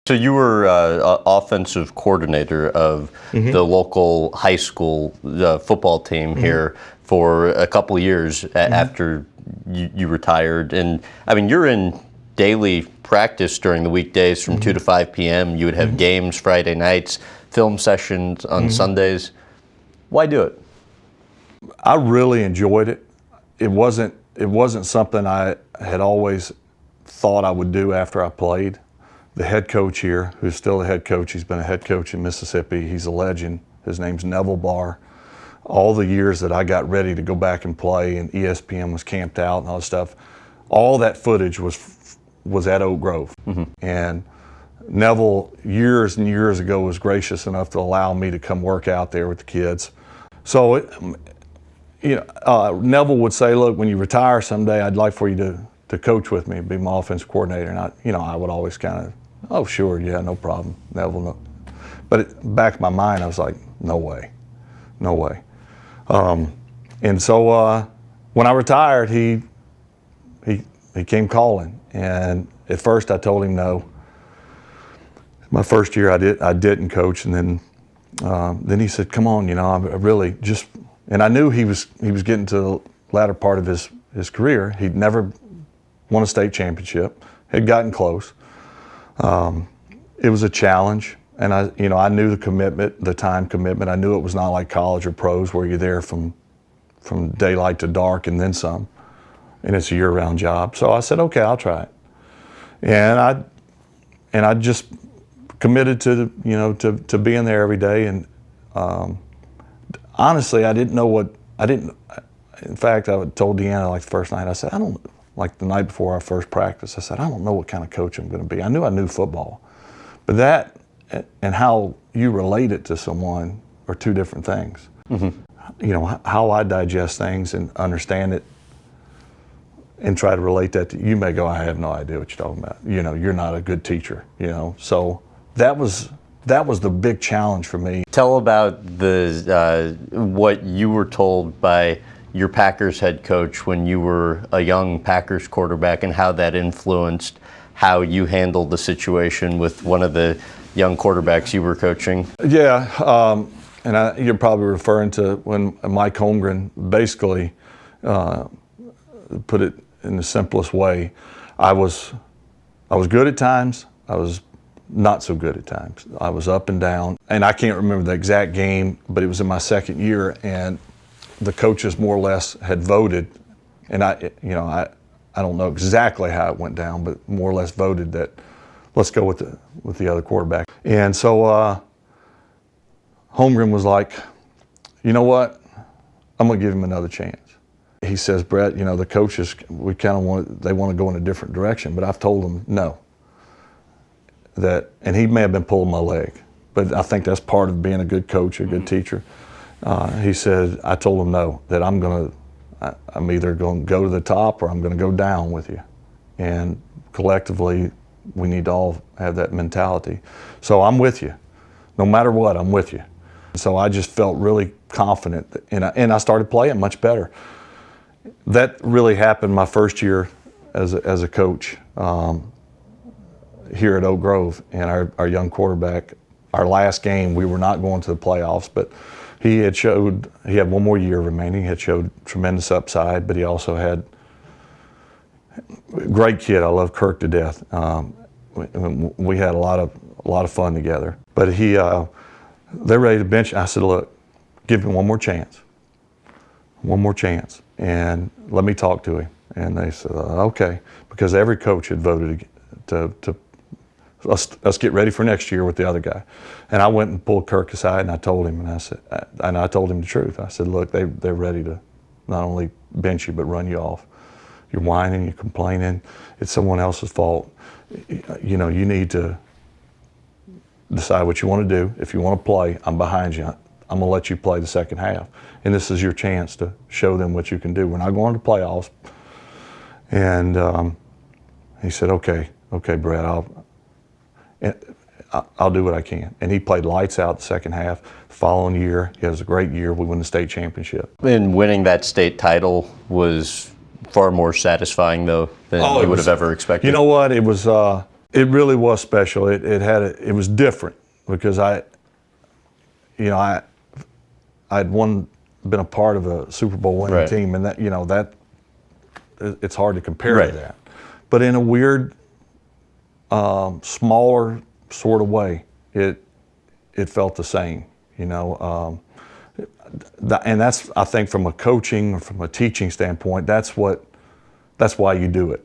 So you were offensive coordinator of the local high school football team here for a couple of years after you retired. And I mean, you're in daily practice during the weekdays from 2 to 5 p.m. You would have games Friday nights, film sessions on Sundays. Why do it? I really enjoyed it. It wasn't something I had always thought I would do after I played. The head coach here, who's still the head coach, he's been a head coach in Mississippi. He's a legend. His name's Neville Barr. All the years that I got ready to go back and play and ESPN was camped out and all that stuff, all that footage was at Oak Grove. And Neville, years and years ago, was gracious enough to allow me to come work out there with the kids. So, Neville would say, look, when you retire someday, I'd like for you to coach with me, be my offensive coordinator. And I would always kind of, oh, sure, yeah, no problem, Neville. No. But back in my mind, I was like, no way, no way. And so when I retired, he came calling. And at first I told him no. My first year I didn't coach. And then he said, come on, I really just, and I knew he was getting to the latter part of his career. He'd never won a state championship, had gotten close. It was a challenge, and I knew the commitment, the time commitment. I knew it was not like college or pros where you're there from daylight to dark and then some, and it's a year-round job. So I said, okay, I'll try it. And I just committed to being there every day. And honestly, I didn't know what in fact, I told Deanna like the first night, I said, like the night before our first practice, I said, I don't know what kind of coach I'm going to be. I knew football. But that and how you relate it to someone are two different things. How I digest things and understand it and try to relate that to you may go, I have no idea what you're talking about. You're not a good teacher, So that was the big challenge for me. Tell about what you were told by your Packers head coach when you were a young Packers quarterback and how that influenced how you handled the situation with one of the young quarterbacks you were coaching. Yeah, and you're probably referring to when Mike Holmgren basically put it in the simplest way. I was good at times. I was not so good at times. I was up and down, and I can't remember the exact game, but it was in my second year, and the coaches more or less had voted, and I don't know exactly how it went down, but more or less voted that let's go with the other quarterback. And so Holmgren was like, you know what? I'm gonna give him another chance. He says, Brett, the coaches, we kind of they want to go in a different direction, but I've told them no. And he may have been pulling my leg, but I think that's part of being a good coach, a good teacher. He said, I told him no, that I'm either going to go to the top or I'm going to go down with you. And collectively, we need to all have that mentality. So I'm with you. No matter what, I'm with you. So I just felt really confident, and I started playing much better. That really happened my first year as a coach here at Oak Grove, and our young quarterback, our last game, we were not going to the playoffs, but he had one more year remaining. He had showed tremendous upside, but he also had a great kid. I love Kirk to death. We had a lot of fun together. But they're ready to bench. I said, look, give him one more chance, and let me talk to him. And they said, okay, because every coach had voted to let's get ready for next year with the other guy. And I went and pulled Kirk aside, and I told him, and I told him the truth. I said, look, they're ready to not only bench you, but run you off. You're whining, you're complaining. It's someone else's fault. You need to decide what you want to do. If you want to play, I'm behind you. I'm going to let you play the second half. And this is your chance to show them what you can do. We're not going to playoffs. And he said, okay, Brett, I'll do what I can. And he played lights out the second half. The following year, he has a great year. We won the state championship. And winning that state title was far more satisfying, though, than you would have ever expected. You know what? It was It really was special. It was different because I'd been a part of a Super Bowl winning Right. team, and that it's hard to compare Right. to that. But in a weird, smaller sort of way, it felt the same. And that's, I think, from a coaching or from a teaching standpoint, that's why you do it.